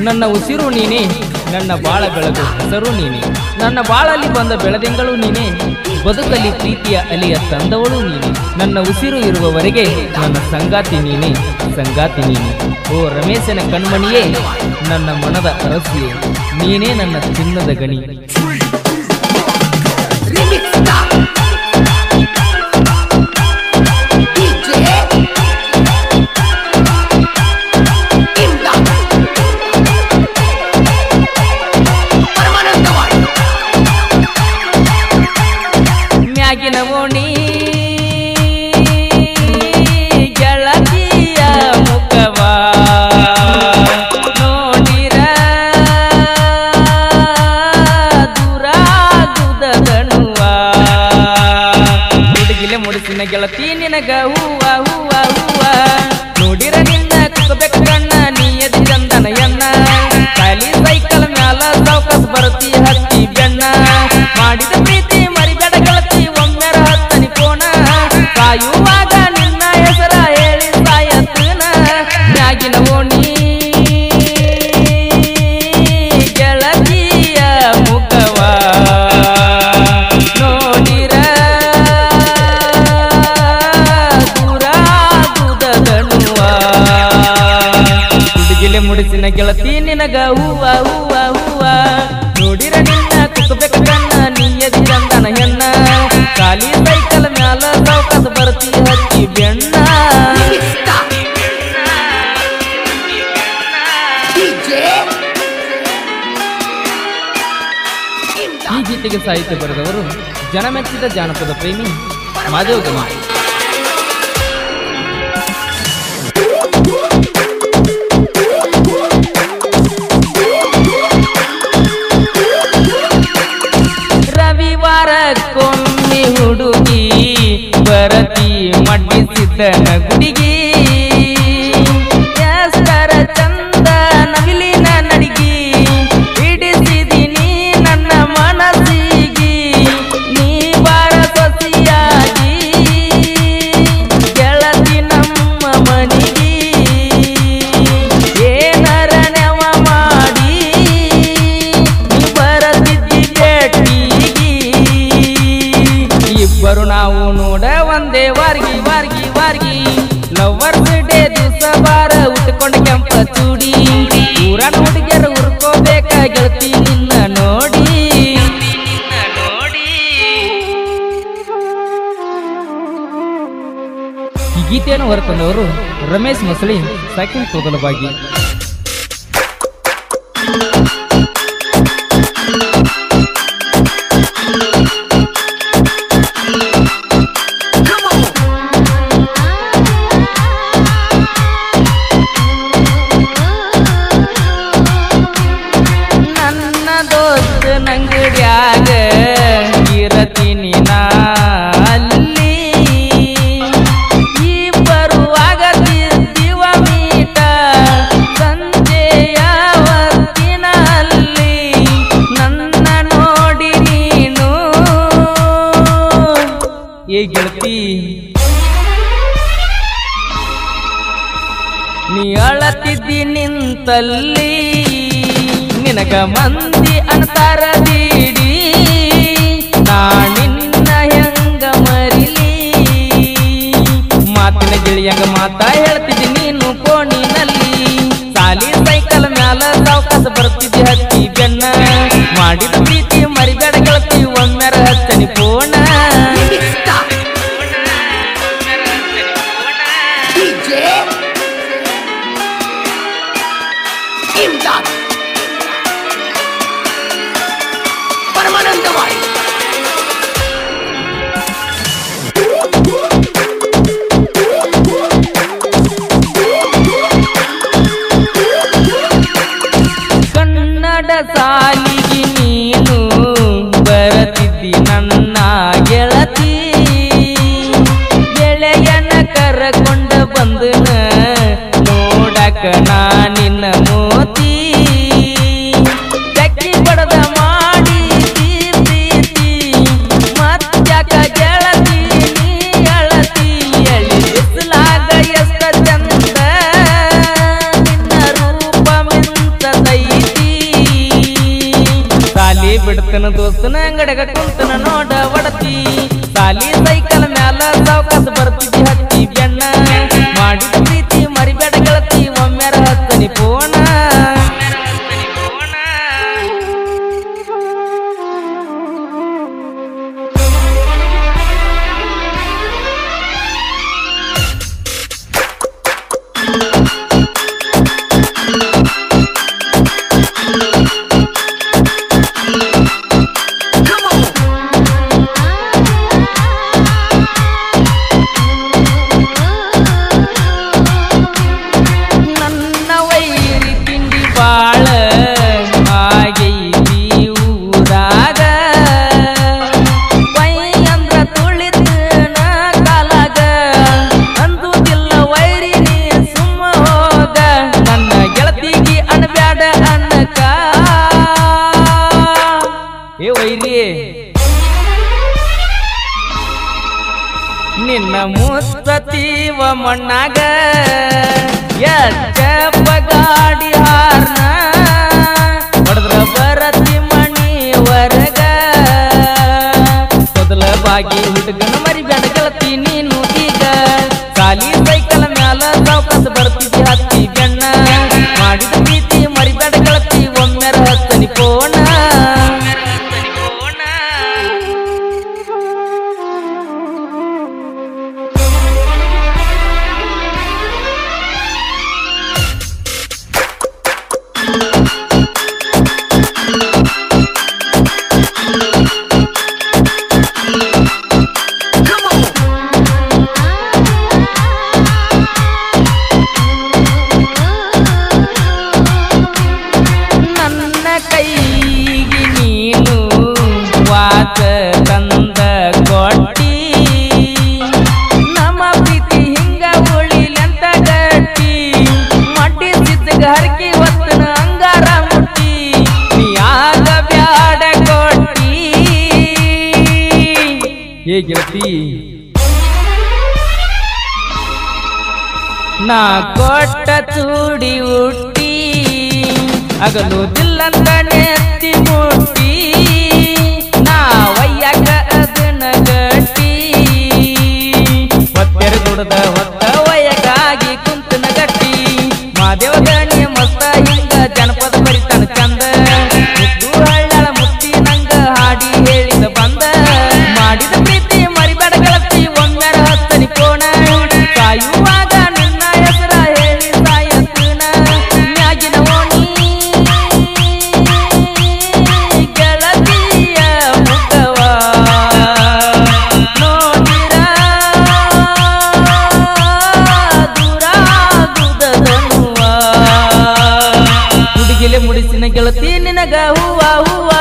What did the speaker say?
ನನ್ನ ಉಸಿರು ನೀನೇ, ನನ್ನ ಬಾಳ ಬೆಳಗು ಹೆಸರು ನೀನೆ. ನನ್ನ ಬಾಳಲ್ಲಿ ಬಂದ ಬೆಳದಿಂಗಳು ನೀನೆ, ಬದುಕಲ್ಲಿ ಪ್ರೀತಿಯ ಅಲಿಯ ತಂದವಳು ನೀನೆ. ನನ್ನ ಉಸಿರು ಇರುವವರೆಗೆ ನನ್ನ ಸಂಗಾತಿ ನೀನೆ, ಸಂಗಾತಿ ನೀನೆ. ಓ ರಮೇಶನ ಕಣ್ಮಣಿಯೇ, ನನ್ನ ಮನದ ಅರಸಿಯೇ, ನೀನೇ ನನ್ನ ಚಿನ್ನದ ಗಣಿ. ಮ್ಯಾಗಿನ ಓಣಿ ಗೆಳತಿಯ ಮುಖವ ನೋಡಿರ ದೂರಾಗುದನುವ, ಹುಡುಗಿಲೆ ಮುಡಿಸಿನ ಗೆಳತಿ ನಿನಗ ಹೂವ ಹೂವ ಹೂವ. ನೋಡಿರ ನಿನ್ನ ಕುಸಬೇಕು ಕಣ್ಣ, ನೀ ಎದಿ ಚಂದನ ಎನ್ನ. ಖಾಲಿ ಸೈಕಲ್ ಮ್ಯಾಲ ಸಾವ್ಕಾಸ್ ಬರ್ತಿ ಹತ್ತಿ ಬೆಣ್ಣ. ಮಾಡಿದ ಪ್ರೀತಿ ಮರಿಬೇಡ ಗೆಳತಿ, ಒಮ್ಮೆರ ಹತ್ತನಿ ಕೋಣ. ಕಾಯುವಾಗ ನಿನ್ನ ಹೆಸರ ಹೇಳಿ ಸಾಯತ್ತನ. ಮ್ಯಾಗಿನ ಓಣಿ ಗೆಳತಿಯ ಮುಖವ ನೋಡಿರ ದೂರಾಗುದನುವ, ಹುಡುಗಿಲೆ ಮುಡಿಸಿನ ಗೆಳತಿ ನಿನಗ ಹೂವ ಹೂವ ಹೂವ. ನೋಡಿರ ನಿನ್ನ ಕುಸಬೇಕು ಕಣ್ಣ, ನೀ ಎದಿ ಚಂದನ ಹೆಣ್ಣ. ಖಾಲಿ ಸೈಕಲ್ ಮ್ಯಾಲ ಸಾವ್ಕಾಸ್ ಬರ್ತಿ ಹತ್ತಿ ಬೆಣ್ಣ. ಈ ಗೀತೆಗೆ ಸಾಹಿತ್ಯ ಬರೆದವರು ಜನಮೆಚ್ಚಿದ ಜಾನಪದ ಪ್ರೇಮಿ ಮಾದೇವ ಗಮನ. ರವಿವಾರಕ್ಕೊಮ್ಮೆ ಹುಡುಗಿ ಬರತಿ ಮಡ್ಡಿಸಿದ್ದನ ಗುಡಿಗಿ. ಎಷ್ಟರ ಚಂದ ನವಿಲಿನ ನಡಿಗಿ, ಹಿಡಿಸಿದಿನಿ ನನ್ನ ಮನಸ್ಸಿಗಿ. ನೀ ಬಾರ ಸೊಸಿಯಾಗಿ ಗೆಳತಿ ನಮ್ಮ ಮನಿಗಿ. ಏನರ ನೆವ ಮಾಡಿ ನೀ ಬರತಿದ್ದಿ ಭೇಟಿಗಿ. ಇಬ್ಬರು ನಾವು ನೋಡ ಒಂದೇ ವಾರ್ಗಿ ವಾರ್ಗಿ ವಾರ್ಗಿ. ಲವರ್ಸ್ ಡೇ ದಿವಸ ಬಾರ ಉಟ್ಕೊಂಡ ಕೆಂಪ ಚೂಡಿ. ಊರ ಹುಡುಗಿಯರು ಉರ್ಕೋಬೇಕ ಗೆಳತಿ ನಿನ್ನ ನೋಡಿ. ಈ ಗೀತೆಯನ್ನು ಹೊರತಂದವರು ರಮೇಶ್ ಮೊಸಳಿ, ಸೆಕೆಂಡ್ ತೊದಲವಾಗಿ. ನನ್ನ ದೋಸ್ತ ನಂಗಡ್ಯಾಗ ಇರತೀನಿ ನಾ ಅಲ್ಲಿ. ಇಬ್ಬರು ಆಗತಿದ್ದೀವ ಮೀಟ ಸಂಜೆಯ ಹೊತ್ತಿನಲ್ಲಿ. ನನ್ನ ನೋಡಿ ನೀನು ಏ ಗೆಳತಿ, ನೀ ಅಳತಿದ್ದಿ ನಿಂತಲ್ಲಿ. ನಿನಗ ಮಂದಿ ಅಂತಾರ ಬೀಡಿ, ನಾ ನಿನ್ನ ಹೆಂಗ ಮರಿಲಿ. ಮಾತಿನ ಗಿಳಿಯಂಗ ಮಾತಾ ಹೇಳ್ತಿದ್ದಿ ನೀನು ಫೋನಿನಲ್ಲಿ. ಸಾಲಿ ಸೈಕಲ್ ಮ್ಯಾಲ ಸಾವ್ಕಾಸ್ ಬರ್ತಿದ್ದಿ ಹತ್ತಿ ಬೆನ್ನ. ಮಾಡಿದ ಪ್ರೀತಿ ಮರಿಬೇಡ ಗೆಳತಿ, ಒಮ್ಮೆರ ಹಚ್ಚನಿ ಫೋನ. ಬಿಡ್ತನ ದೋಸ್ತನ ಅಂಗಡಗ ಕುಂತನ ನೋಡ ಒಡತಿ ಸಾಲಿ ಸೈಕಲ್ ಮ್ಯಾಲ ಸಾವ್ಕಾಸ ಬರ್ತಿದ್ದಿ ಹತ್ತಿ ಬೆಣ್ಣ ಮಾಡಿದ ಪ್ರೀತಿ ಮರಿಬೇಡ ಗೆಳತಿ ಒಮ್ಮೆರ ಹತ್ತನಿ ಪೋಣ ನಿನ್ನ ಮುಸ್ತತೀವ ಮಣ್ಣಾಗ ಎಚ್ಚಪ್ಪ ಗಾಡಿ ಹಾರ್ನ ಹೊಡೆದ್ರ ಬರತಿ ಮಣಿವರೆಗ ಮೊದಲ ಬಾಗಿ ಹುಡುಗನ ಮರಿಬೇಡ ಗೆಳತಿ ನೀನು ಈಗ ಖಾಲಿ ಸೈಕಲ್ ಮ್ಯಾಲ ಸಾವ್ಕಾಸ ಬರ್ತಿದ್ದಿ ಹತ್ತಿ ಬೆಣ್ಣ ಮಾಡಿದ ಪ್ರೀತಿ ಮರಿಬೇಡ ಗೆಳತಿ ಒಮ್ಮೆರ ಹತ್ತನಿ ಪೋಣ ಕೈಗಿ ನೀನು ವಾತ ತಂದ ಕೊಟ್ಟಿ ನಮ್ಮ ಪ್ರೀತಿ ಹಿಂಗ ಉಳಿಲಂತ ಗಟ್ಟಿ ಮಟ್ಟಿಸಿದ್ದ ಹರಕಿ ಹೊತ್ತನ ಅಂಗಾರ ಮುಟ್ಟಿ ನೀಯಾಗ ಬ್ಯಾಡ ಕೊಟ್ಟಿ ಏ ಗೆಳತಿ ನಾ ಕೊಟ್ಟ ಚೂಡಿ ಹುಟ್ಟಿ ಅಗಲುದಿಲ್ಲಂತ ನೆತ್ತಿ ಮುಟ್ಟಿ ನಾ ವಯ್ಯಾಕ ಅದನ್ನ ಗಟ್ಟಿ ಹೊತ್ತೆರ ದುಡದ ಹೊತ್ತ ವಯ್ಯಗಾಗಿ ಕುಂತನ ಗಟ್ಟಿ ಮಾದೇವ ಗಣಿ ಮಸ್ತ ಹಿಂಗ ಜನಪದ ಬರಿತಾನ ಚಂದ ಮುತ್ತು ಹಳ್ಳಳ ಮುತ್ತಿ ನಂಗ ಹಾಡಿ ಹೇಳಿದ ಬಂದ ಮಾಡಿದ ಪ್ರೀತಿ ಮರಿಬೇಡ ಗೆಳತಿ ಒಮ್ಮೆರ ಹತ್ತನಿ ಕೋಣ ಕಾಯುವಾಗ ನಿನ್ನ ಹೆಸರ ಹೇಳಿ ಸಾಯತ್ತನ ಮ್ಯಾಗಿನ ಓಣಿ ಮುಡಿಸಿನ ಗೆಳತಿ ನಿನಗ ಹೂವ ಹೂವ